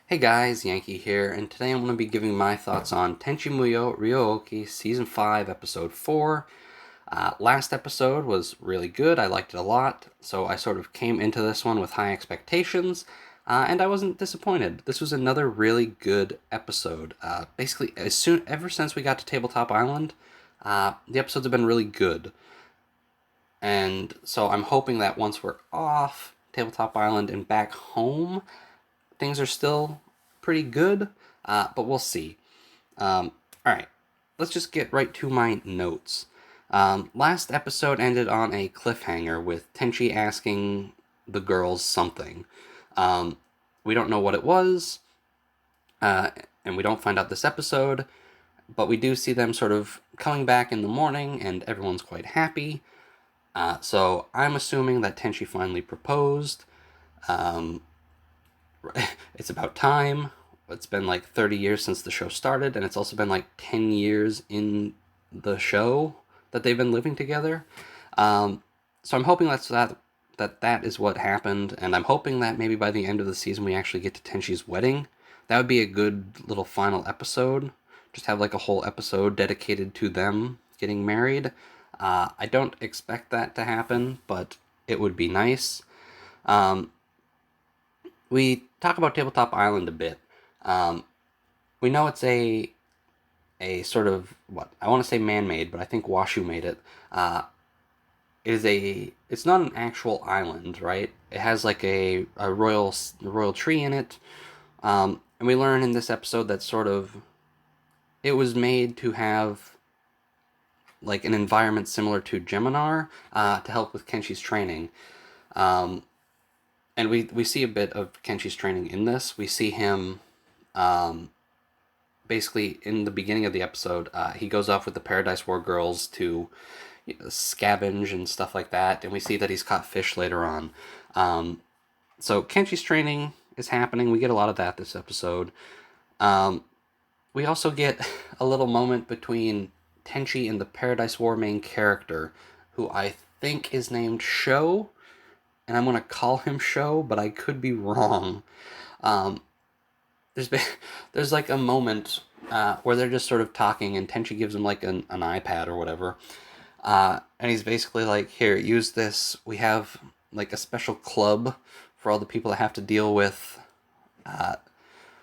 Hey guys, Yankee here, and today I'm going to be giving my thoughts on Tenchi Muyo Ryo-Ohki Season 5, Episode 4. Last episode was really good, I liked it a lot, so I sort of came into this one with high expectations, and I wasn't disappointed. This was another really good episode. Basically, ever since we got to Tabletop Island, the episodes have been really good. And so I'm hoping that once we're off Tabletop Island and back home, things are still pretty good, but we'll see. All right, let's just get right to my notes. Last episode ended on a cliffhanger with Tenchi asking the girls something. We don't know what it was, and we don't find out this episode, but we do see them sort of coming back in the morning, and everyone's quite happy. So I'm assuming that Tenchi finally proposed. Um, it's about time. It's been like 30 years since the show started, and it's also been like 10 years in the show that they've been living together. So I'm hoping that is what happened, and I'm hoping that maybe by the end of the season we actually get to Tenchi's wedding. That would be a good little final episode. Just have like a whole episode dedicated to them getting married. I don't expect that to happen, but it would be nice. Um, we talk about Tabletop Island a bit. Um, we know it's a sort of what I want to say man-made, but I think Washu made it. It's not an actual island, right? It has like a royal tree in it, and we learn in this episode that sort of it was made to have like an environment similar to Geminar to help with Kenshi's training. Um, and we see a bit of Kenshi's training in this. We see him um, basically in the beginning of the episode. He goes off with the Paradise War girls to scavenge and stuff like that, and we see that he's caught fish later on. So Kenshi's training is happening. We get a lot of that this episode. Um, we also get a little moment between Tenchi and the Paradise War main character, who I think is named Sho, and I'm gonna call him Sho, but I could be wrong. Um, there's been, there's like a moment where they're just sort of talking, and Tenchi gives him like an iPad or whatever, and he's basically like, "Here, use this. We have like a special club for all the people that have to deal with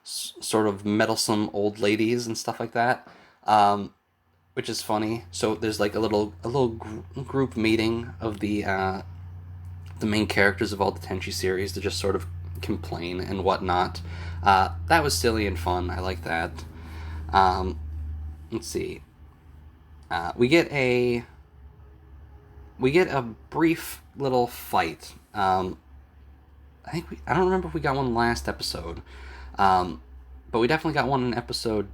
sort of meddlesome old ladies and stuff like that." Which is funny. So there's like a little group meeting of the main characters of all the Tenchi series to just sort of complain and whatnot. That was silly and fun. I like that. Um, let's see. We get a brief little fight. I don't remember if we got one last episode, but we definitely got one in episode.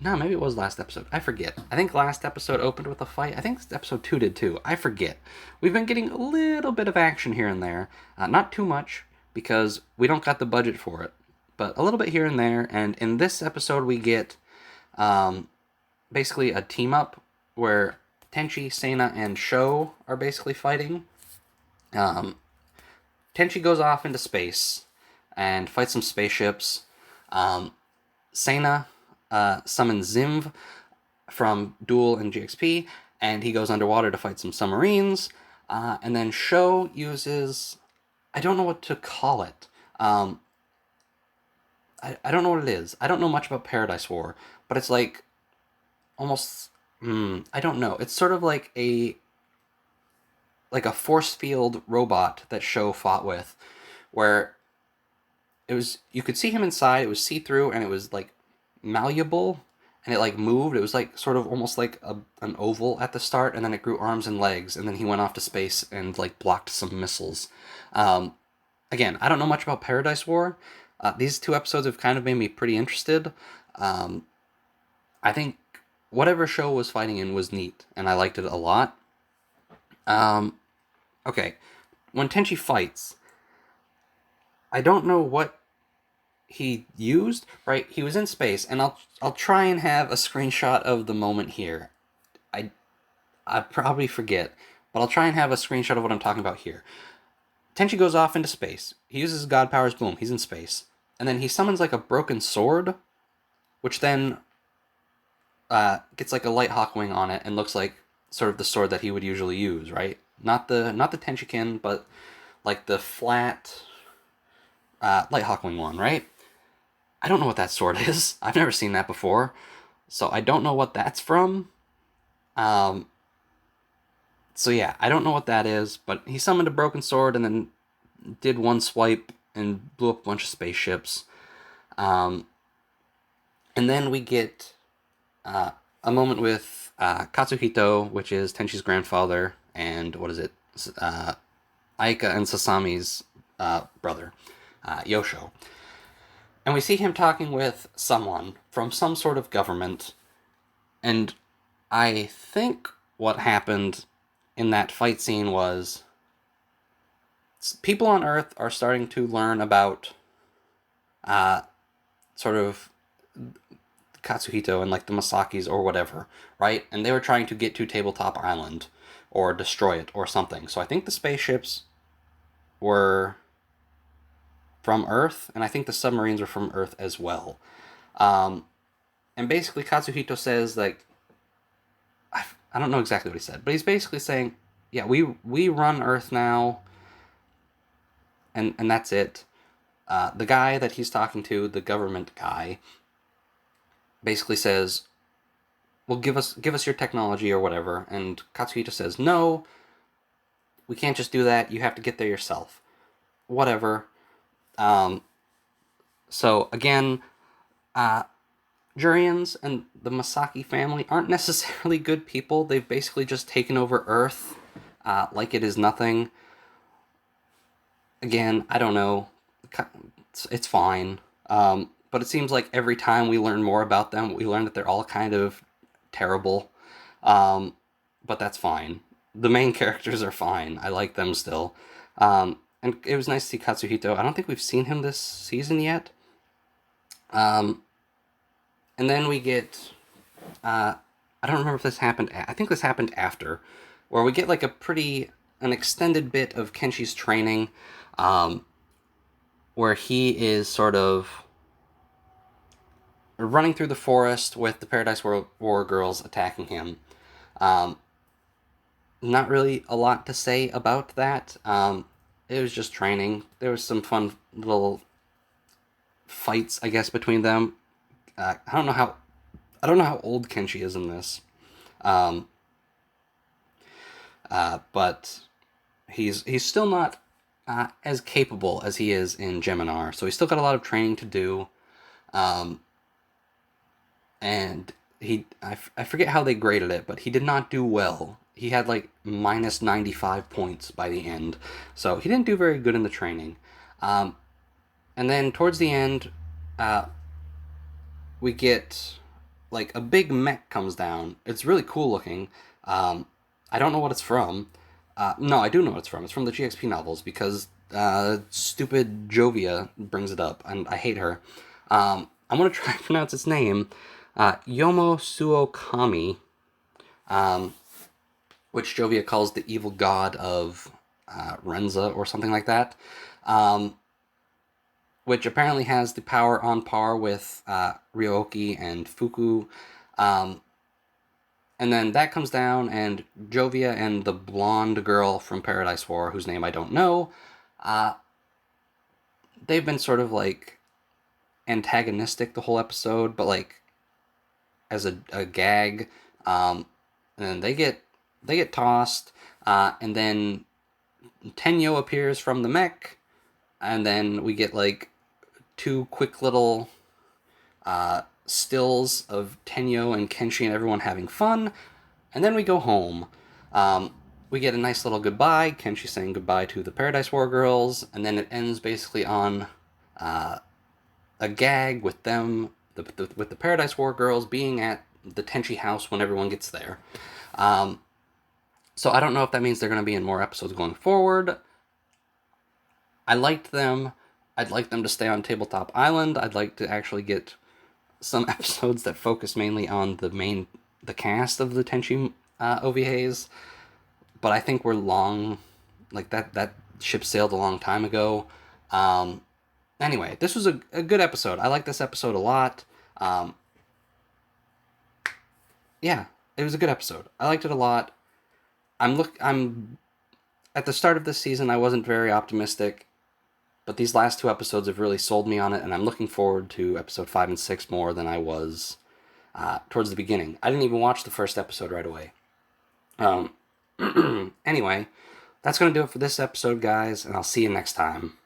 No, maybe it was last episode. I forget. I think last episode opened with a fight. I think episode 2 did too. I forget. We've been getting a little bit of action here and there. Not too much, because we don't got the budget for it. But a little bit here and there. And in this episode, we get basically a team up where Tenchi, Sena, and Sho are basically fighting. Um, Tenchi goes off into space and fights some spaceships. Sena summons Zimv from Duel and GXP, and he goes underwater to fight some submarines. And then Sho uses, I don't know what to call it. I don't know what it is. I don't know much about Paradise War, but it's like almost, I don't know. It's sort of like a force field robot that Sho fought with, where it was, you could see him inside. It was see through, and it was like malleable, and it like moved. It was like sort of almost like an oval at the start, and then it grew arms and legs, and then he went off to space and like blocked some missiles. Again, I don't know much about Paradise War. These two episodes have kind of made me pretty interested. I think whatever Sho was fighting in was neat, and I liked it a lot. Um, okay, when Tenchi fights, I don't know what he used. Right, he was in space, and I'll try and have a screenshot of the moment here. I I probably forget, but I'll try and have a screenshot of what I'm talking about here. Tenchi goes off into space. He uses his god powers. Boom, he's in space, and then he summons like a broken sword, which then gets like a light hawk wing on it and looks like sort of the sword that he would usually use, right? Not the Tenchikin, but like the flat light hawk wing one, right? I don't know what that sword is. I've never seen that before, so I don't know what that's from. Um, so yeah, I don't know what that is, but he summoned a broken sword and then did one swipe and blew up a bunch of spaceships. Um, and then we get a moment with Katsuhito, which is Tenchi's grandfather, and what is it? Aika and Sasami's brother, Yosho. And we see him talking with someone from some sort of government, and I think what happened in that fight scene was people on Earth are starting to learn about sort of Katsuhito and like the Masakis or whatever, right? And they were trying to get to Tabletop Island or destroy it or something. So I think the spaceships were from Earth, and I think the submarines were from Earth as well. And basically Katsuhito says like, I don't know exactly what he said, but he's basically saying, yeah, we run Earth now, and that's it. The guy that he's talking to, the government guy, basically says, well, give us your technology or whatever. And Katsuhito says, no, we can't just do that. You have to get there yourself. Whatever. So again, Jurians and the Masaki family aren't necessarily good people. They've basically just taken over Earth like it is nothing. Again, I don't know. It's fine. But it seems like every time we learn more about them, we learn that they're all kind of terrible. But that's fine. The main characters are fine. I like them still. And it was nice to see Katsuhito. I don't think we've seen him this season yet. And then we get... I don't remember if this happened... I think this happened after. Where we get like an extended bit of Kenshi's training. Where he is sort of running through the forest with the Paradise War girls attacking him. Not really a lot to say about that. It was just training. There was some fun little fights, I guess, between them. I don't know how old Kenshi is in this. But he's still not as capable as he is in Geminar, so he's still got a lot of training to do. And I forget how they graded it, but he did not do well. He had like minus 95 points by the end, so he didn't do very good in the training. And then towards the end, we get like a big mech comes down. It's really cool looking. I don't know what it's from. No, I do know what it's from. It's from the GXP novels because stupid Jovia brings it up, and I hate her. I'm going to try and pronounce its name. Yomo Suokami, which Jovia calls the evil god of Renza or something like that, which apparently has the power on par with Ryo-Ohki and Fuku. And then that comes down, and Jovia and the blonde girl from Paradise War, whose name I don't know, they've been sort of like antagonistic the whole episode, but like as a gag. And then they get tossed, and then Tenyo appears from the mech, and then we get like two quick little stills of Tenyo and Kenshi and everyone having fun, and then we go home. We get a nice little goodbye, Kenshi saying goodbye to the Paradise War girls, and then it ends basically on a gag with them, with the Paradise War girls being at the Tenchi house when everyone gets there. So I don't know if that means they're going to be in more episodes going forward. I liked them. I'd like them to stay on Tabletop Island. I'd like to actually get some episodes that focus mainly on the cast of the Tenchi OVAs. But I think we're long, like that ship sailed a long time ago. And Anyway, this was a good episode. I like this episode a lot. Yeah, it was a good episode. I liked it a lot. I'm at the start of this season. I wasn't very optimistic, but these last two episodes have really sold me on it, and I'm looking forward to episode 5 and 6 more than I was towards the beginning. I didn't even watch the first episode right away. Anyway, that's going to do it for this episode, guys, and I'll see you next time.